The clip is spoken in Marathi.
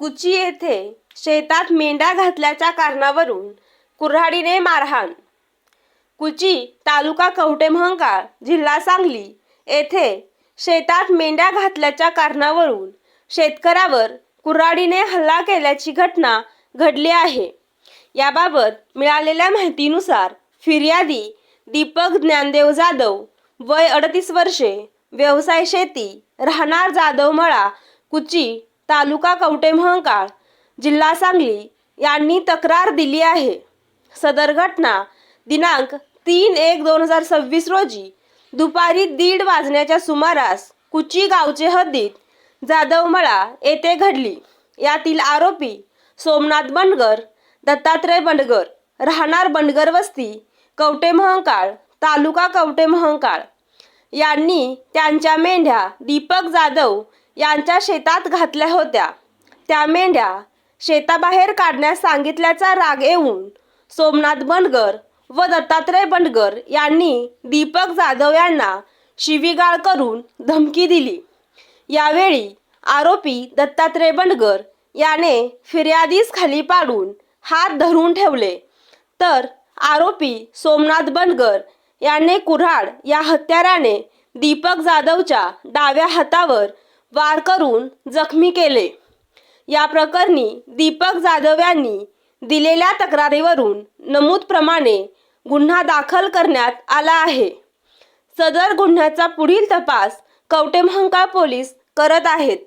कुची येथे शेतात मेंढ्या घातल्याच्या कारणावरून कुऱ्हाडीने मारहाण. कुची तालुका कवठेमहांकाळ जिल्हा सांगली येथे शेतात मेंढ्या घातल्याच्या कारणावरून शेतकऱ्यावर कुऱ्हाडीने हल्ला केल्याची घटना घडली आहे. याबाबत मिळालेल्या माहितीनुसार फिर्यादी दीपक ज्ञानदेव जाधव, वय 38 वर्षे, व्यवसाय शेती, राहणार जाधवमळा, कुची, तालुका कवठेमहांकाळ, जिल्हा सांगली यांनी तक्रार दिली आहे. सदर घटना दिनांक 3/1/2026 रोजी दुपारी 1:30 वाजण्याच्या सुमारास कुची गावचे हद्दीत जाधवमळा येथे घडली. यातील आरोपी सोमनाथ बंडगर, दत्तात्रय बंडगर, राहणार बंडगर वस्ती, कवठेमहांकाळ, तालुका कवठेमहांकाळ यांनी त्यांच्या मेंढ्या दीपक जाधव यांच्या शेतात घातल्या होत्या. त्या मेंढ्या शेताबाहेर काढण्यास सांगितल्याचा राग येऊन सोमनाथ बंडगर व दत्तात्रय बंडगर यांनी दीपक जाधव यांना शिवीगाळ करून धमकी दिली. यावेळी आरोपी दत्तात्रय बंडगर याने फिर्यादीस खाली पाडून हात धरून ठेवले, तर आरोपी सोमनाथ बंडगर याने कुऱ्हाड या हत्याराने दीपक जाधवच्या डाव्या हातावर वार करून जखमी केले. या प्रकरणी दीपक जाधव यांनी दिलेल्या तक्रारीवरून नमूद प्रमाणे गुन्हा दाखल करण्यात आला आहे. सदर गुन्ह्याचा पुढील तपास कवठेमहांकाळ पोलीस करत आहेत.